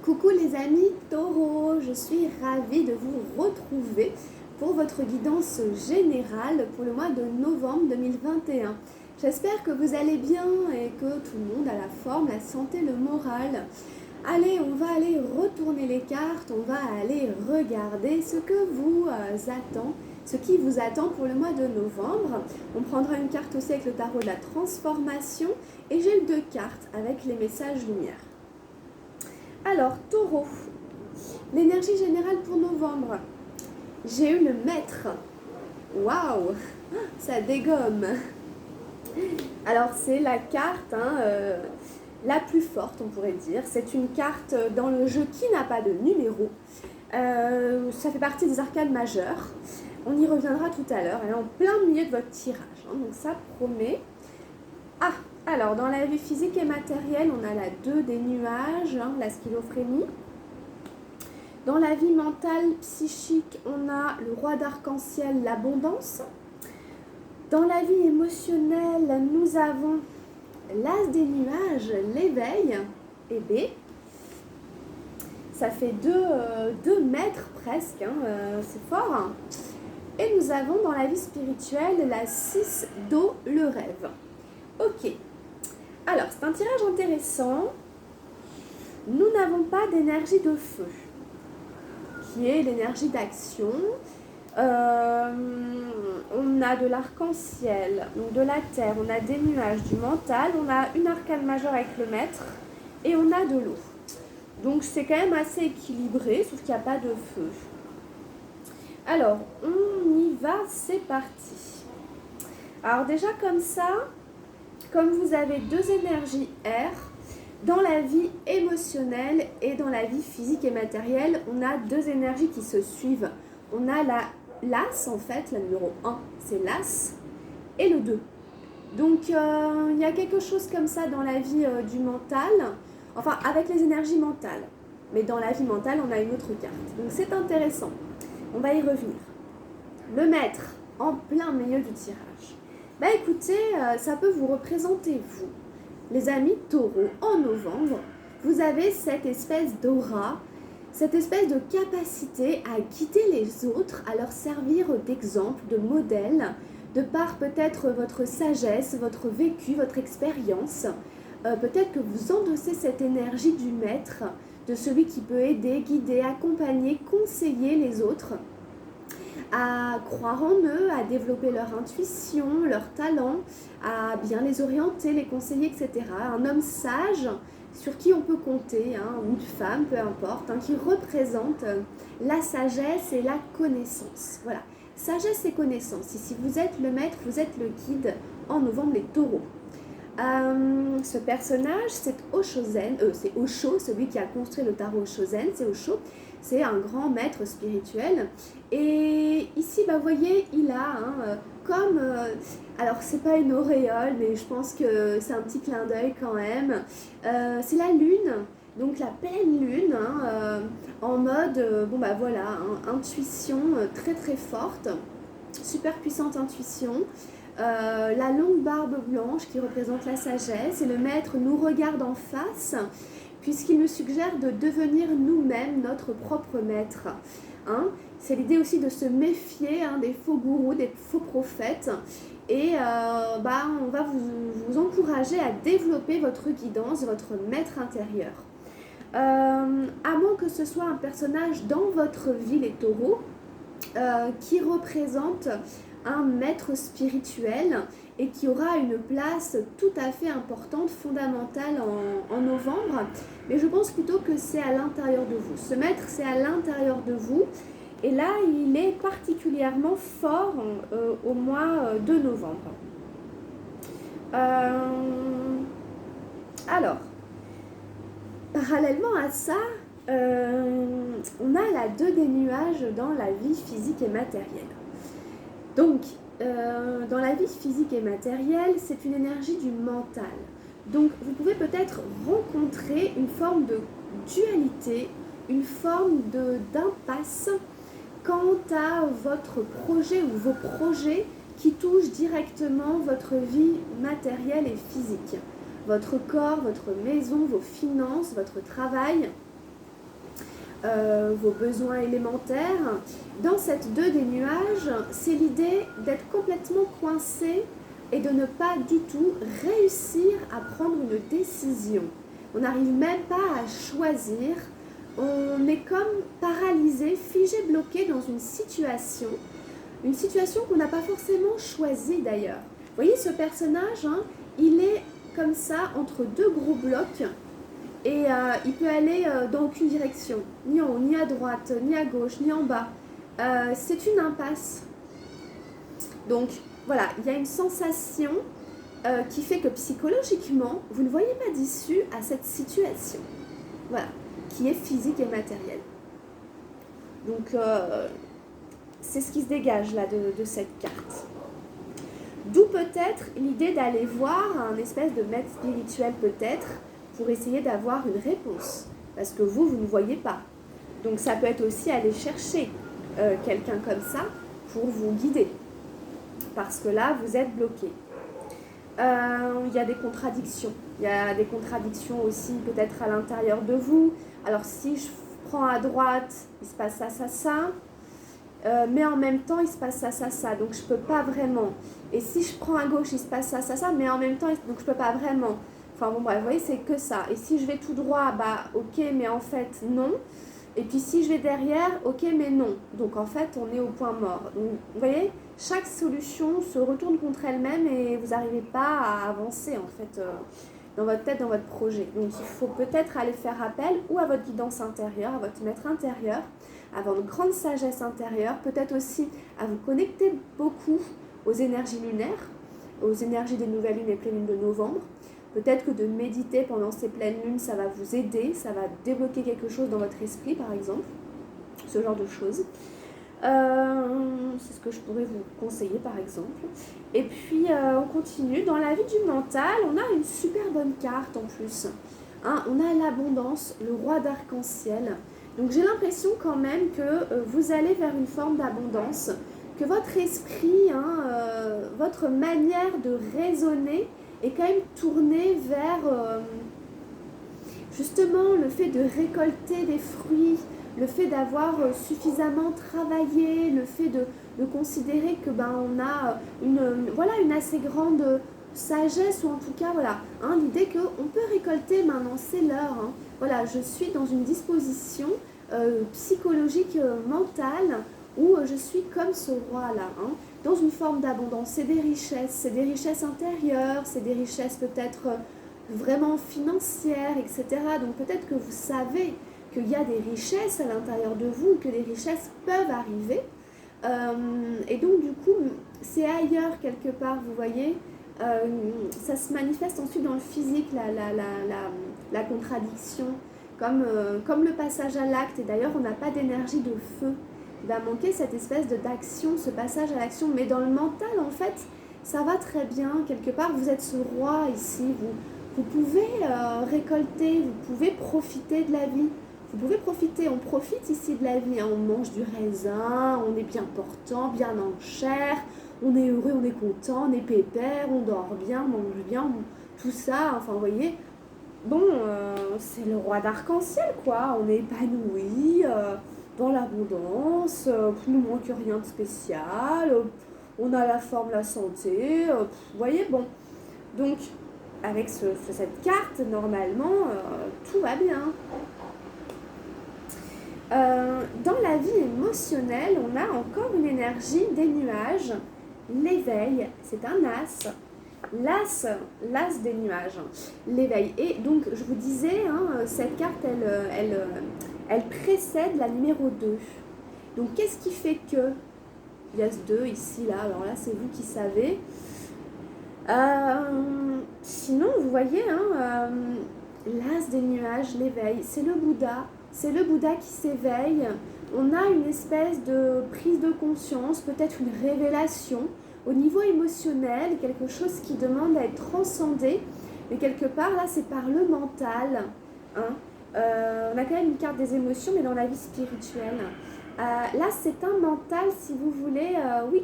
Coucou les amis taureaux, je suis ravie de vous retrouver pour votre guidance générale pour le mois de novembre 2021. J'espère que vous allez bien et que tout le monde a la forme, la santé, le moral. Allez, on va aller retourner les cartes, on va aller regarder ce que vous attend, ce qui vous attend pour le mois de novembre. On prendra une carte aussi avec le tarot de la transformation et j'ai deux cartes avec les messages lumière. Alors, taureau, l'énergie générale pour novembre. J'ai eu le maître. Waouh, ça dégomme. Alors, c'est la carte la plus forte, on pourrait dire. C'est une carte dans le jeu qui n'a pas de numéro. Ça fait partie des arcanes majeures. On y reviendra tout à l'heure. Elle est en plein milieu de votre tirage, donc ça promet. Ah, alors dans la vie physique et matérielle, on a la 2 des nuages, la schizophrénie. Dans la vie mentale, psychique, on a le roi d'arc-en-ciel, l'abondance. Dans la vie émotionnelle, nous avons l'as des nuages, l'éveil, et B. Ça fait deux maîtres presque, c'est fort. Et nous avons dans la vie spirituelle la 6 d'eau, le rêve. Ok, alors c'est un tirage intéressant. Nous n'avons pas d'énergie de feu, qui est l'énergie d'action. On a de l'arc-en-ciel, donc de la terre, on a des nuages, du mental, on a une arcane majeure avec le maître et on a de l'eau. Donc c'est quand même assez équilibré, sauf qu'il n'y a pas de feu. Alors, on y va, c'est parti. Alors déjà comme ça, comme vous avez deux énergies air, dans la vie émotionnelle et dans la vie physique et matérielle, on a deux énergies qui se suivent. On a l'as en fait, la numéro 1, c'est l'as, et le 2. Donc il y a quelque chose comme ça dans la vie du mental, enfin avec les énergies mentales. Mais dans la vie mentale, on a une autre carte. Donc c'est intéressant. On va y revenir. Le maître, en plein milieu du tirage. Bah écoutez, ça peut vous représenter vous, les amis taureaux, en novembre. Vous avez cette espèce d'aura, cette espèce de capacité à guider les autres, à leur servir d'exemple, de modèle, de par peut-être votre sagesse, votre vécu, votre expérience. Peut-être que vous endossez cette énergie du maître, de celui qui peut aider, guider, accompagner, conseiller les autres à croire en eux, à développer leur intuition, leur talent, à bien les orienter, les conseiller, etc. Un homme sage sur qui on peut compter, ou une femme, peu importe, qui représente la sagesse et la connaissance. Voilà, sagesse et connaissance. Ici, vous êtes le maître, vous êtes le guide en novembre, les taureaux. Ce personnage, c'est Oshozen, c'est Osho, celui qui a construit le tarot Oshozen, c'est Osho. C'est un grand maître spirituel. Et ici, vous voyez, il a comme... alors, c'est pas une auréole, mais je pense que c'est un petit clin d'œil quand même. C'est la lune, donc la pleine lune, en mode, intuition très très forte, super puissante intuition. La longue barbe blanche qui représente la sagesse, et le maître nous regarde en face, puisqu'il nous suggère de devenir nous-mêmes notre propre maître. C'est l'idée aussi de se méfier des faux gourous, des faux prophètes. Et on va vous encourager à développer votre guidance, votre maître intérieur. À moins que ce soit un personnage dans votre vie, les taureaux, qui représente un maître spirituel et qui aura une place tout à fait importante, fondamentale en novembre. Mais je pense plutôt que c'est à l'intérieur de vous. Ce maître, c'est à l'intérieur de vous. Et là, il est particulièrement fort au mois de novembre. Alors, parallèlement à ça, on a la 2 des nuages dans la vie physique et matérielle. Donc, dans la vie physique et matérielle, c'est une énergie du mental. Donc, vous pouvez peut-être rencontrer une forme de dualité, une forme d'impasse quant à votre projet ou vos projets qui touchent directement votre vie matérielle et physique. Votre corps, votre maison, vos finances, votre travail. vos besoins élémentaires. Dans cette 2 des nuages, c'est l'idée d'être complètement coincé et de ne pas du tout réussir à prendre une décision. On n'arrive même pas à choisir. On est comme paralysé, figé, bloqué dans une situation qu'on n'a pas forcément choisie d'ailleurs. Vous voyez ce personnage, hein, il est comme ça entre 2 gros blocs et il peut aller dans aucune direction, ni en haut, ni à droite, ni à gauche, ni en bas. C'est une impasse. Donc voilà, il y a une sensation qui fait que psychologiquement, vous ne voyez pas d'issue à cette situation. Voilà, qui est physique et matérielle. Donc c'est ce qui se dégage là de cette carte. D'où peut-être l'idée d'aller voir un espèce de maître spirituel peut-être pour essayer d'avoir une réponse. Parce que vous ne voyez pas. Donc ça peut être aussi aller chercher quelqu'un comme ça pour vous guider. Parce que là, vous êtes bloqué. Il y a des contradictions. Il y a des contradictions aussi peut-être à l'intérieur de vous. Alors si je prends à droite, il se passe ça, ça, ça. Mais en même temps, il se passe ça, ça, ça. Donc je peux pas vraiment. Et si je prends à gauche, il se passe ça, ça, ça. Mais en même temps, donc je peux pas vraiment. Enfin bon, bref, vous voyez, c'est que ça. Et si je vais tout droit, bah ok, mais en fait, non. Et puis si je vais derrière, ok, mais non. Donc en fait, on est au point mort. Donc vous voyez, chaque solution se retourne contre elle-même et vous n'arrivez pas à avancer en fait dans votre tête, dans votre projet. Donc il faut peut-être aller faire appel ou à votre guidance intérieure, à votre maître intérieur, à votre grande sagesse intérieure, peut-être aussi à vous connecter beaucoup aux énergies lunaires, aux énergies des nouvelles lunes et pleines lunes de novembre. Peut-être que de méditer pendant ces pleines lunes, ça va vous aider, ça va débloquer quelque chose dans votre esprit, par exemple. Ce genre de choses. C'est ce que je pourrais vous conseiller, par exemple. Et puis, on continue. Dans la vie du mental, on a une super bonne carte en plus. Hein, on a l'abondance, le roi d'arc-en-ciel. Donc, j'ai l'impression quand même que vous allez vers une forme d'abondance, que votre esprit, votre manière de raisonner est quand même tournée vers justement le fait de récolter des fruits, le fait d'avoir suffisamment travaillé, le fait de considérer que on a une assez grande sagesse, ou en tout cas l'idée qu'on peut récolter maintenant, c'est l'heure. Hein. Voilà, je suis dans une disposition psychologique, mentale, où je suis comme ce roi-là, hein, dans une forme d'abondance. C'est des richesses intérieures, c'est des richesses peut-être vraiment financières, etc. Donc peut-être que vous savez qu'il y a des richesses à l'intérieur de vous, que les richesses peuvent arriver. Et donc du coup, c'est ailleurs quelque part, vous voyez. Ça se manifeste ensuite dans le physique, la contradiction, comme le passage à l'acte. Et d'ailleurs, on n'a pas d'énergie de feu. Il va manquer cette espèce d'action, ce passage à l'action. Mais dans le mental, en fait, ça va très bien. Quelque part, vous êtes ce roi ici. Vous pouvez récolter, vous pouvez profiter de la vie. Vous pouvez profiter, on profite ici de la vie. Hein. On mange du raisin, on est bien portant, bien en chair. On est heureux, on est content, on est pépère, on dort bien, on mange bien, tout ça. Enfin, vous voyez, bon, c'est le roi d'arc-en-ciel, quoi. On est épanoui. Dans l'abondance, il ne manque rien de spécial, on a la forme, la santé, vous voyez, bon. Donc, avec cette carte, normalement, tout va bien. Dans la vie émotionnelle, on a encore une énergie des nuages, l'éveil, c'est un as. L'as des nuages, l'éveil. Et donc, je vous disais, cette carte, elle précède la numéro 2. Donc, qu'est-ce qui fait que il y a ce 2 ici, là. Alors là, c'est vous qui savez. Sinon, vous voyez, l'as des nuages, l'éveil, c'est le Bouddha. C'est le Bouddha qui s'éveille. On a une espèce de prise de conscience, peut-être une révélation. Au niveau émotionnel, quelque chose qui demande à être transcendé, mais quelque part, là, c'est par le mental. Hein. On a quand même une carte des émotions, mais dans la vie spirituelle. Là, c'est un mental, si vous voulez,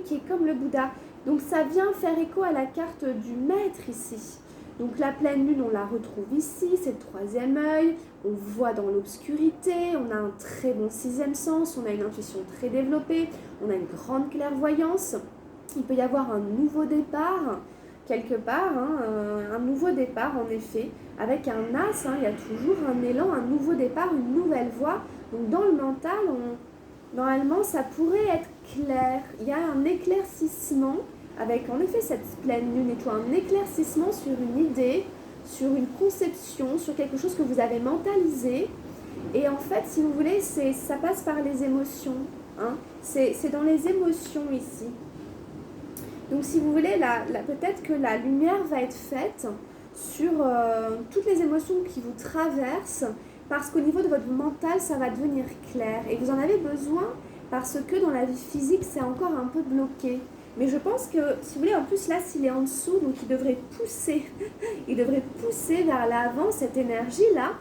qui est comme le Bouddha. Donc, ça vient faire écho à la carte du maître ici. Donc la pleine lune, on la retrouve ici, c'est le troisième œil, on voit dans l'obscurité, on a un très bon sixième sens, on a une intuition très développée, on a une grande clairvoyance. Il peut y avoir un nouveau départ, quelque part, hein, un nouveau départ en effet, avec un as, hein, il y a toujours un élan, un nouveau départ, une nouvelle voie. Donc dans le mental, normalement ça pourrait être clair, il y a un éclaircissement, avec en effet cette pleine lune et tout, un éclaircissement sur une idée, sur une conception, sur quelque chose que vous avez mentalisé. Et en fait, si vous voulez, ça passe par les émotions. Hein. C'est dans les émotions ici. Donc si vous voulez, peut-être que la lumière va être faite sur toutes les émotions qui vous traversent, parce qu'au niveau de votre mental, ça va devenir clair. Et vous en avez besoin parce que dans la vie physique, c'est encore un peu bloqué. Mais je pense que, si vous voulez, en plus là, s'il est en dessous, donc il devrait pousser, il devrait pousser vers l'avant cette énergie-là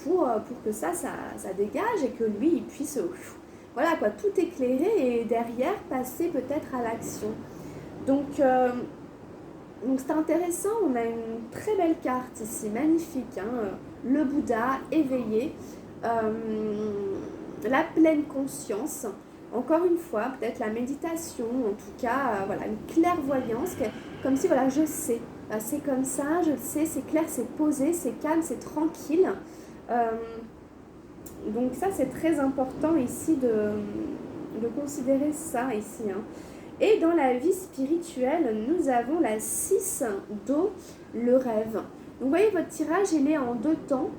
pour que ça dégage et que lui, il puisse, voilà quoi, tout éclairer et derrière passer peut-être à l'action. Donc c'est intéressant, on a une très belle carte ici, magnifique, hein, le Bouddha éveillé, la pleine conscience. Encore une fois, peut-être la méditation, en tout cas, voilà, une clairvoyance, comme si, voilà, je sais, c'est comme ça, je le sais, c'est clair, c'est posé, c'est calme, c'est tranquille. Donc ça, c'est très important ici de considérer ça ici. Hein. Et dans la vie spirituelle, nous avons la 6 d'eau, le rêve. Donc vous voyez, votre tirage, il est en 2 temps,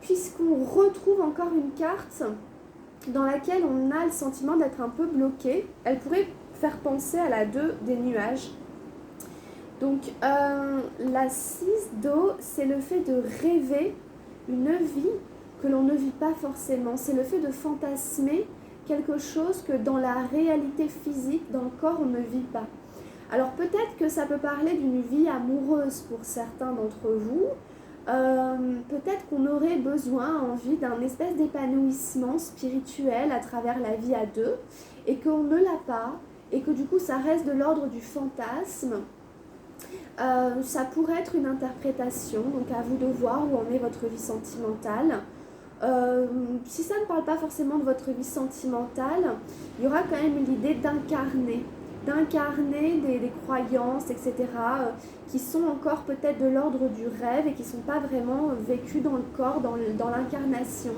puisqu'on retrouve encore une carte dans laquelle on a le sentiment d'être un peu bloqué. Elle pourrait faire penser à la 2 des nuages. Donc la 6 d'eau, c'est le fait de rêver une vie que l'on ne vit pas forcément. C'est le fait de fantasmer quelque chose que dans la réalité physique, dans le corps, on ne vit pas. Alors peut-être que ça peut parler d'une vie amoureuse pour certains d'entre vous. Peut-être qu'on aurait besoin, envie d'un espèce d'épanouissement spirituel à travers la vie à deux et qu'on ne l'a pas et que du coup ça reste de l'ordre du fantasme. Ça pourrait être une interprétation, donc à vous de voir où en est votre vie sentimentale. Si ça ne parle pas forcément de votre vie sentimentale, il y aura quand même l'idée d'incarner des croyances, etc., qui sont encore peut-être de l'ordre du rêve et qui ne sont pas vraiment vécues dans le corps, dans l'incarnation.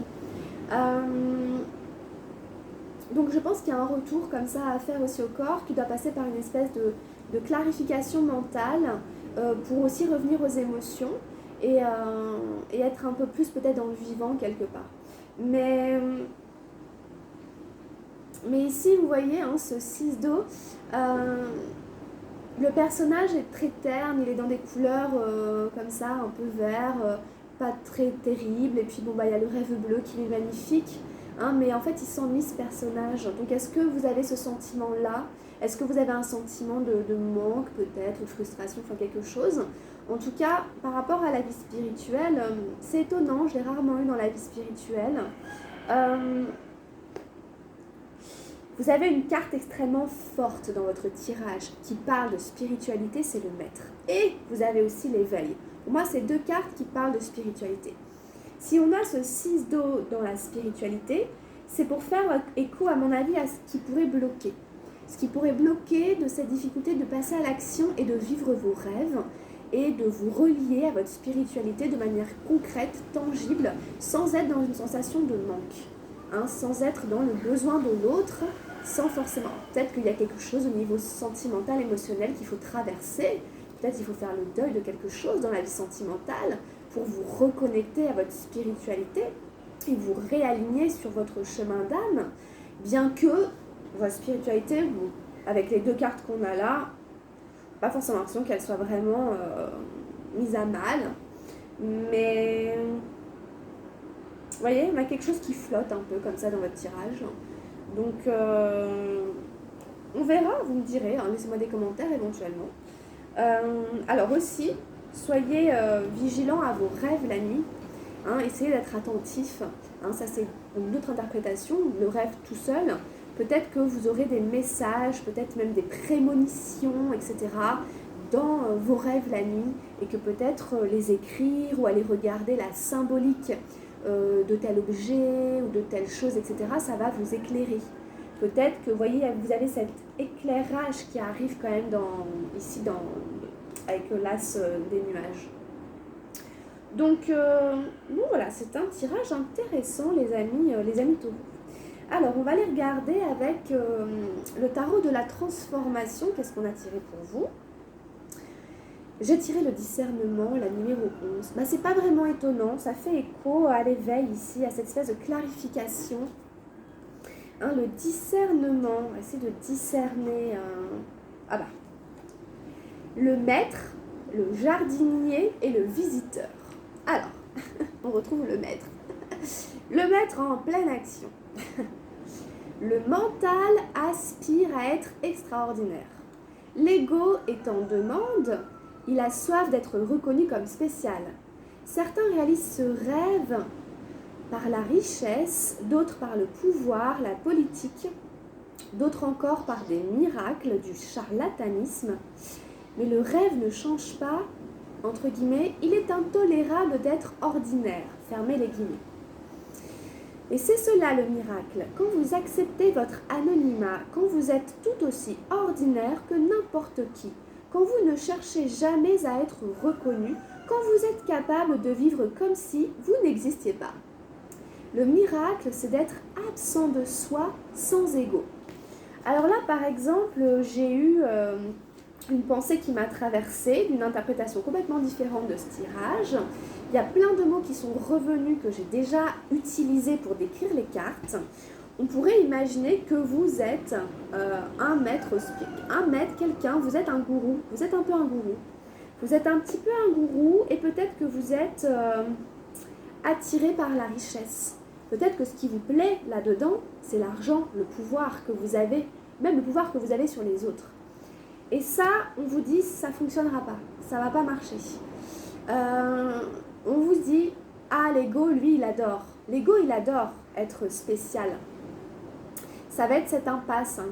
Donc je pense qu'il y a un retour comme ça à faire aussi au corps qui doit passer par une espèce de clarification mentale pour aussi revenir aux émotions et être un peu plus peut-être dans le vivant quelque part. Mais ici, vous voyez, hein, ce 6 d'eau, le personnage est très terne, il est dans des couleurs comme ça, un peu vert, pas très terrible. Et puis, bon, il y a le rêve bleu qui est magnifique. Hein, mais en fait, il s'ennuie ce personnage. Donc, est-ce que vous avez ce sentiment-là ? Est-ce que vous avez un sentiment de manque peut-être, ou de frustration, enfin quelque chose ? En tout cas, par rapport à la vie spirituelle, c'est étonnant, je l'ai rarement eu dans la vie spirituelle. Vous avez une carte extrêmement forte dans votre tirage qui parle de spiritualité, c'est le maître. Et vous avez aussi l'éveil. Pour moi, c'est 2 cartes qui parlent de spiritualité. Si on a ce 6 d'eau dans la spiritualité, c'est pour faire écho, à mon avis, à ce qui pourrait bloquer. Ce qui pourrait bloquer de cette difficulté de passer à l'action et de vivre vos rêves et de vous relier à votre spiritualité de manière concrète, tangible, sans être dans une sensation de manque, hein, sans être dans le besoin de l'autre, sans forcément... Peut-être qu'il y a quelque chose au niveau sentimental, émotionnel qu'il faut traverser, peut-être qu'il faut faire le deuil de quelque chose dans la vie sentimentale pour vous reconnecter à votre spiritualité et vous réaligner sur votre chemin d'âme, bien que votre spiritualité, bon, avec les 2 cartes qu'on a là, pas forcément l'impression qu'elle soit vraiment mise à mal, mais vous voyez, on a quelque chose qui flotte un peu comme ça dans votre tirage. Donc on verra, vous me direz, hein, laissez-moi des commentaires éventuellement. Alors aussi, soyez vigilants à vos rêves la nuit, hein, essayez d'être attentif, hein, ça c'est une autre interprétation, le rêve tout seul. Peut-être que vous aurez des messages, peut-être même des prémonitions, etc., dans vos rêves la nuit et que peut-être les écrire ou aller regarder la symbolique de tel objet ou de telle chose, etc., ça va vous éclairer. Peut-être que, vous voyez, vous avez cet éclairage qui arrive quand même ici avec l'as des nuages. Donc, bon voilà, c'est un tirage intéressant, les amis taureaux. Alors, on va aller regarder avec le tarot de la transformation. Qu'est-ce qu'on a tiré pour vous? J'ai tiré le discernement, la numéro 11. Bah, c'est pas vraiment étonnant, ça fait écho à l'éveil ici, à cette espèce de clarification. Hein, le discernement, on va essayer de discerner. Ah bah, le maître, le jardinier et le visiteur. Alors, on retrouve le maître. Le maître en pleine action. Le mental aspire à être extraordinaire. L'ego est en demande, il a soif d'être reconnu comme spécial. Certains réalisent ce rêve par la richesse, d'autres par le pouvoir, la politique, d'autres encore par des miracles, du charlatanisme. Mais le rêve ne change pas, entre guillemets, il est intolérable d'être ordinaire, fermez les guillemets. Et c'est cela le miracle, quand vous acceptez votre anonymat, quand vous êtes tout aussi ordinaire que n'importe qui, quand vous ne cherchez jamais à être reconnu, quand vous êtes capable de vivre comme si vous n'existiez pas. Le miracle, c'est d'être absent de soi, sans ego. Alors là, par exemple, j'ai eu une pensée qui m'a traversée, d'une interprétation complètement différente de ce tirage. Il y a plein de mots qui sont revenus, que j'ai déjà utilisés pour décrire les cartes. On pourrait imaginer que vous êtes un maître, quelqu'un, vous êtes un gourou, vous êtes un peu un gourou. Vous êtes un petit peu un gourou et peut-être que vous êtes attiré par la richesse. Peut-être que ce qui vous plaît là-dedans, c'est l'argent, le pouvoir que vous avez, même le pouvoir que vous avez sur les autres. Et ça, on vous dit, ça ne fonctionnera pas, ça ne va pas marcher. On vous dit, ah, l'ego, lui, il adore. L'ego, il adore être spécial. Ça va être cette impasse. Hein.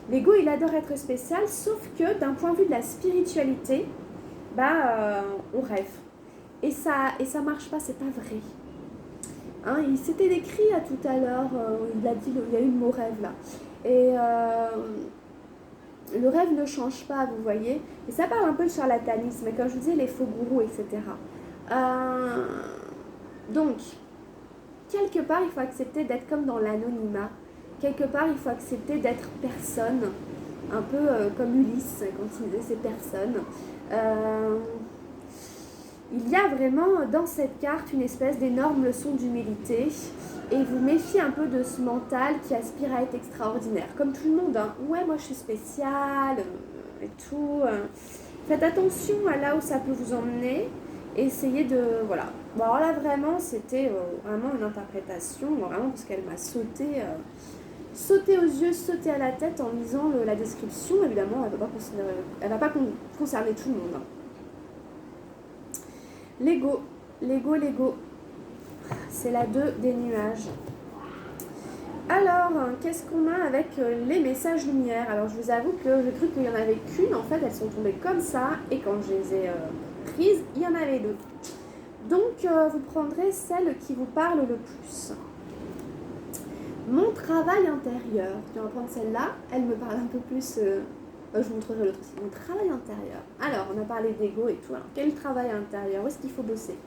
L'ego, il adore être spécial, sauf que d'un point de vue de la spiritualité, on rêve. Et ça marche pas, c'est pas vrai. Hein, il s'était décrit à tout à l'heure, il a dit, il y a eu le mot rêve là. Et le rêve ne change pas, vous voyez. Et ça parle un peu de charlatanisme, comme je vous disais, les faux gourous, etc. Donc, quelque part, il faut accepter d'être comme dans l'anonymat. Quelque part, il faut accepter d'être personne. Un peu comme Ulysse, quand il disait c'est personne. Il y a vraiment dans cette carte une espèce d'énorme leçon d'humilité. Et vous méfiez un peu de ce mental qui aspire à être extraordinaire. Comme tout le monde, hein. Ouais, moi je suis spéciale et tout. Faites attention à là où ça peut vous emmener. Essayez de... Voilà. Bon, alors là, vraiment, c'était vraiment une interprétation, vraiment parce qu'elle m'a sauté aux yeux, sauté à la tête en lisant la description. Évidemment, elle va pas concerner tout le monde. Hein. L'ego. C'est la 2 des nuages. Alors, qu'est-ce qu'on a avec les messages lumière? Alors, je vous avoue que j'ai cru qu'il n'y en avait qu'une. En fait, elles sont tombées comme ça. Et quand je les ai prises, il y en avait 2. Donc, vous prendrez celle qui vous parle le plus. Mon travail intérieur. On va prendre celle-là. Elle me parle un peu plus... je vous montrerai l'autre aussi. Mon travail intérieur. Alors, on a parlé d'ego et tout. Alors, quel travail intérieur? Où est-ce qu'il faut bosser?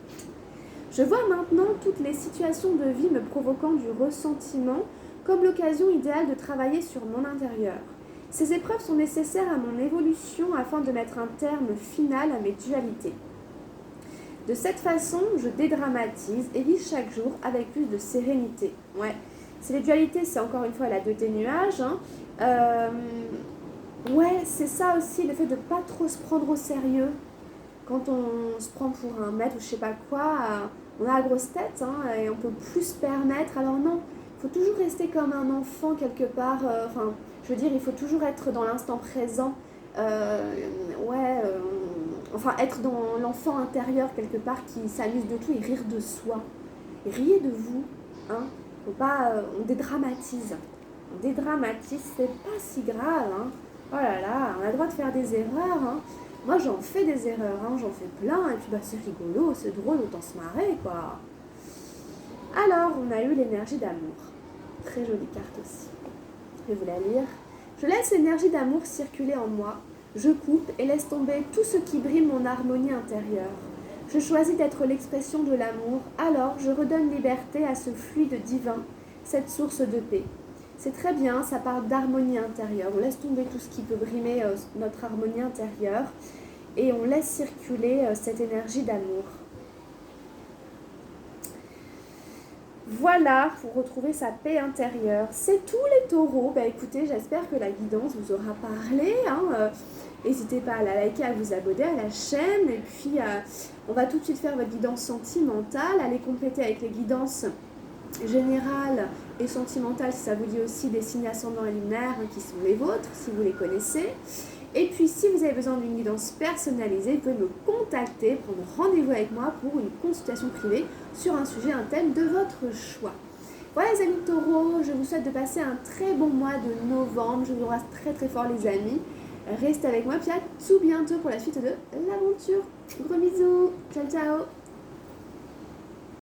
Je vois maintenant toutes les situations de vie me provoquant du ressentiment comme l'occasion idéale de travailler sur mon intérieur. Ces épreuves sont nécessaires à mon évolution afin de mettre un terme final à mes dualités. De cette façon, je dédramatise et vis chaque jour avec plus de sérénité. Ouais, c'est les dualités, c'est encore une fois la 2 des nuages. Hein. Ouais, c'est ça aussi, le fait de ne pas trop se prendre au sérieux. Quand on se prend pour un maître ou je sais pas quoi, on a la grosse tête hein, et on peut plus se permettre. Alors non, il faut toujours rester comme un enfant quelque part. Je veux dire, il faut toujours être dans l'instant présent. Être dans l'enfant intérieur quelque part qui s'amuse de tout et rire de soi. Et riez de vous. Hein. Faut pas, on dédramatise. On dédramatise, c'est pas si grave. Hein. Oh là là, on a le droit de faire des erreurs, hein. Moi, j'en fais des erreurs, hein, j'en fais plein, et puis bah, c'est rigolo, c'est drôle, autant se marrer, quoi. Alors, on a eu l'énergie d'amour. Très jolie carte aussi. Je vais vous la lire. Je laisse l'énergie d'amour circuler en moi. Je coupe et laisse tomber tout ce qui brime mon harmonie intérieure. Je choisis d'être l'expression de l'amour, alors je redonne liberté à ce fluide divin, cette source de paix. C'est très bien, ça parle d'harmonie intérieure. On laisse tomber tout ce qui peut brimer notre harmonie intérieure et on laisse circuler cette énergie d'amour. Voilà, pour retrouver sa paix intérieure. C'est tous les taureaux. Bah écoutez, j'espère que la guidance vous aura parlé. N'hésitez pas à la liker, à vous abonner à la chaîne. Et puis, on va tout de suite faire votre guidance sentimentale. Allez compléter avec les guidances générales et sentimentales, si ça vous dit aussi, des signes ascendants et lunaires qui sont les vôtres, si vous les connaissez. Et puis, si vous avez besoin d'une guidance personnalisée, vous pouvez me contacter, prendre rendez-vous avec moi pour une consultation privée sur un sujet, un thème de votre choix. Voilà les amis taureaux, je vous souhaite de passer un très bon mois de novembre. Je vous embrasse très très fort les amis. Restez avec moi, puis à tout bientôt pour la suite de l'aventure. Gros bisous, ciao ciao.